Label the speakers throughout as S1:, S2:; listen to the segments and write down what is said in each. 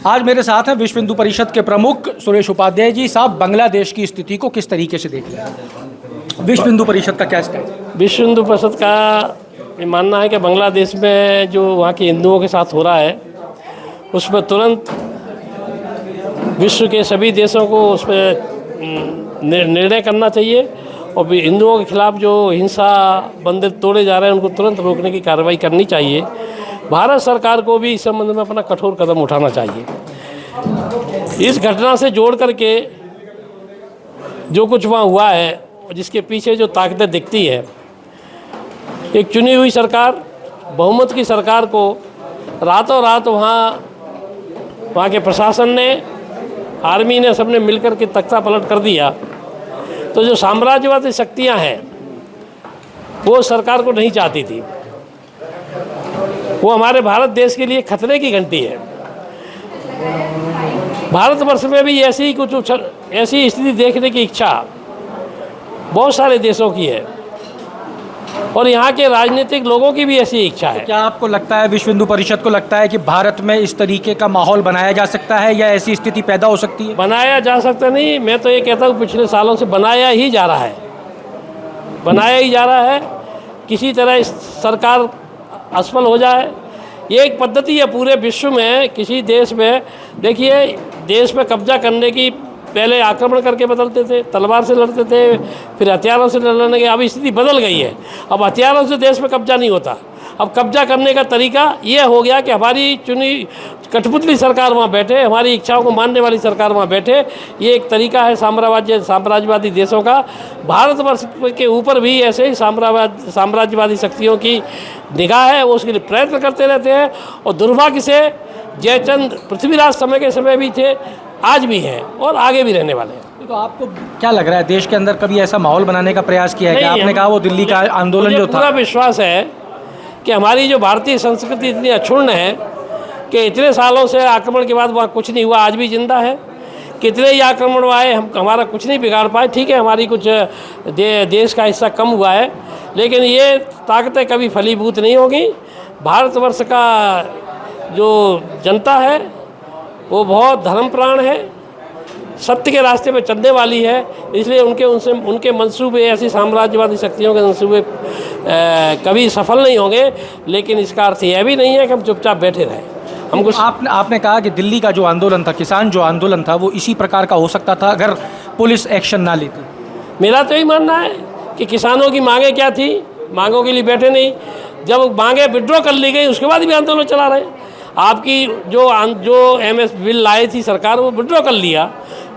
S1: आज मेरे साथ हैं विश्व हिंदू परिषद के प्रमुख सुरेश उपाध्याय जी। साहब, बांग्लादेश की स्थिति को किस तरीके से देख रहे हैं? विश्व हिंदू परिषद का क्या स्टैंड?
S2: विश्व हिंदू परिषद का ये मानना है कि बांग्लादेश में जो वहाँ के हिंदुओं के साथ हो रहा है उसमें तुरंत विश्व के सभी देशों को उस पर निर्णय करना चाहिए और हिंदुओं के खिलाफ जो हिंसा बंधन तोड़े जा रहे हैं उनको तुरंत रोकने की कार्रवाई करनी चाहिए। भारत सरकार को भी इस संबंध में अपना कठोर कदम उठाना चाहिए। इस घटना से जोड़ करके जो कुछ वहाँ हुआ है, जिसके पीछे जो ताकतें दिखती है, एक चुनी हुई सरकार, बहुमत की सरकार को रातों रात वहाँ के प्रशासन ने, आर्मी ने, सबने मिलकर के तख्ता पलट कर दिया। तो जो साम्राज्यवादी शक्तियाँ हैं वो सरकार को नहीं चाहती थी। वो हमारे भारत देश के लिए खतरे की घंटी है। भारतवर्ष में भी ऐसी स्थिति देखने की इच्छा बहुत सारे देशों की है और यहाँ के राजनीतिक लोगों की भी ऐसी इच्छा है।
S1: क्या आपको लगता है, विश्व हिंदू परिषद को लगता है कि भारत में इस तरीके का माहौल बनाया जा सकता है या ऐसी स्थिति पैदा हो सकती है?
S2: बनाया जा सकता नहीं, मैं तो ये कहता हूँ पिछले सालों से बनाया ही जा रहा है, बनाया ही जा रहा है। किसी तरह इस सरकार असफल हो जाए, ये एक पद्धति है पूरे विश्व में। किसी देश में देखिए, देश में कब्जा करने की पहले आक्रमण करके बदलते थे, तलवार से लड़ते थे, फिर हथियारों से लड़ने के। अब स्थिति बदल गई है, अब हथियारों से देश में कब्जा नहीं होता। अब कब्जा करने का तरीका ये हो गया कि हमारी चुनी कठपुतली सरकार वहाँ बैठे, हमारी इच्छाओं को मानने वाली सरकार वहाँ बैठे। ये एक तरीका है साम्राज्यवादी देशों का। भारतवर्ष के ऊपर भी ऐसे ही साम्राज्यवादी शक्तियों की निगाह है, वो उसके लिए प्रयत्न करते रहते हैं। और दुर्भाग्य से जयचंद पृथ्वीराज समय के समय भी थे, आज भी हैं और आगे भी रहने वाले हैं।
S1: तो आपको क्या लग रहा है, देश के अंदर कभी ऐसा माहौल बनाने का प्रयास किया है? आपने कहा वो दिल्ली का आंदोलन जो था,
S2: पूरा विश्वास है कि हमारी जो भारतीय संस्कृति इतनी अक्षुण्ण है कि इतने सालों से आक्रमण के बाद वहाँ कुछ नहीं हुआ, आज भी जिंदा है। कितने ही आक्रमण आए, हमारा कुछ नहीं बिगाड़ पाए। ठीक है, हमारी कुछ देश का हिस्सा कम हुआ है, लेकिन ये ताकतें कभी फलीभूत नहीं होगी। भारतवर्ष का जो जनता है वो बहुत धर्मप्राण है, सत्य के रास्ते पे चलने वाली है। इसलिए उनके मंसूबे, ऐसी साम्राज्यवादी शक्तियों के मंसूबे कभी सफल नहीं होंगे। लेकिन इसका अर्थ यह भी नहीं है कि हम चुपचाप बैठे रहें। हमको
S1: आपने कहा कि दिल्ली का जो आंदोलन था, किसान जो आंदोलन था, वो इसी प्रकार का हो सकता था अगर पुलिस एक्शन ना लेती।
S2: मेरा तो यही मानना है कि किसानों की मांगे क्या थी, मांगों के लिए बैठे नहीं। जब मांगे विड्रॉ कर ली गई उसके बाद भी आंदोलन चला रहे। आपकी जो MS बिल लाई थी सरकार, वो विड्रॉ कर लिया,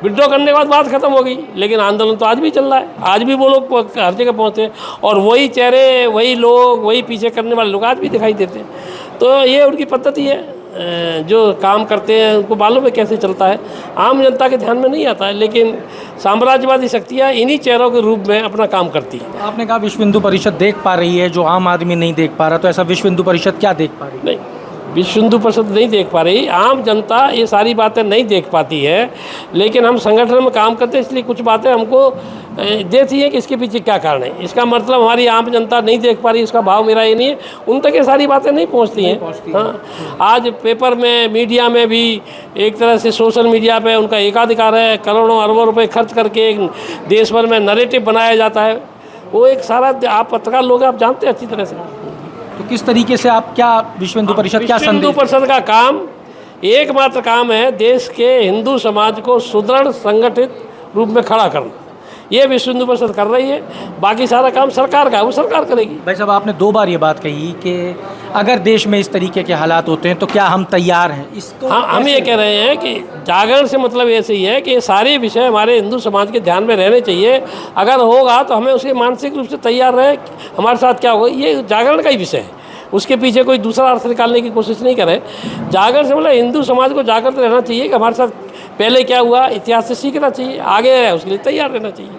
S2: विड्रॉ करने के बाद बात खत्म हो गई। लेकिन आंदोलन तो आज भी चल रहा है, आज भी वो लोग हर जगह पहुँचे और वही चेहरे, वही लोग, वही पीछे करने वाले लोग आज भी दिखाई देते हैं। तो ये उनकी पद्धति है, जो काम करते हैं उनको मालूम है कैसे चलता है। आम जनता के ध्यान में नहीं आता है, लेकिन साम्राज्यवादी शक्तियाँ इन्हीं चेहरों के रूप में अपना काम करती है।
S1: आपने कहा विश्व हिंदू परिषद देख पा रही है जो आम आदमी नहीं देख पा रहा, तो ऐसा विश्व हिंदू परिषद क्या देख पा रही है?
S2: नहीं, विश्व हिंदू परिषद नहीं देख पा रही, आम जनता ये सारी बातें नहीं देख पाती है। लेकिन हम संगठन में काम करते हैं, इसलिए कुछ बातें हमको देती है कि इसके पीछे क्या कारण है। इसका मतलब हमारी आम जनता नहीं देख पा रही, इसका भाव मेरा ये नहीं है। उन तक ये सारी बातें नहीं पहुंचती हैं। हाँ, आज पेपर में, मीडिया में भी एक तरह से सोशल मीडिया पे उनका एकाधिकार है। करोड़ों अरबों रुपए खर्च करके एक देश भर में नैरेटिव बनाया जाता है। वो एक सारा, आप पत्रकार लोग आप जानते हैं अच्छी तरह से।
S1: तो किस तरीके से आप क्या विश्व हिंदू परिषद क्या
S2: विश्व हिंदू परिषद का काम, एकमात्र काम है देश के हिंदू समाज को सुदृढ़ संगठित रूप में खड़ा करना। ये विश्व हिंदू परिषद कर रही है, बाकी सारा काम सरकार का है, वो सरकार करेगी।
S1: भाई साहब, आपने 2 बार ये बात कही कि अगर देश में इस तरीके के हालात होते हैं तो क्या हम तैयार हैं इसको?
S2: हाँ, हम ये कह रहे हैं कि जागरण से मतलब ऐसे ही है कि ये सारे विषय हमारे हिंदू समाज के ध्यान में रहने चाहिए। अगर होगा तो हमें उसके मानसिक रूप से तैयार रहे। हमारे साथ क्या होगा, ये जागरण का ही विषय है, उसके पीछे कोई दूसरा अर्थ निकालने की कोशिश नहीं करें। जागरण से मतलब हिंदू समाज को जागृत रहना चाहिए कि हमारे साथ पहले क्या हुआ, इतिहास से सीखना चाहिए, आगे है उसके लिए तैयार रहना चाहिए।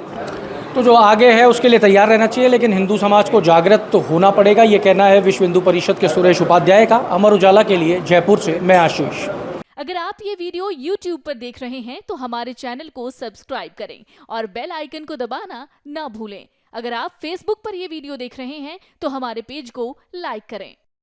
S1: तो जो आगे है उसके लिए तैयार रहना चाहिए, लेकिन हिंदू समाज को जागृत तो होना पड़ेगा। ये कहना है विश्व हिंदू परिषद के सुरेश उपाध्याय का। अमर उजाला के लिए जयपुर से मैं आशीष।
S3: अगर आप ये वीडियो YouTube पर देख रहे हैं तो हमारे चैनल को सब्सक्राइब करें और बेल आइकन को दबाना ना भूलें। अगर आप Facebook पर ये वीडियो देख रहे हैं तो हमारे पेज को लाइक करें।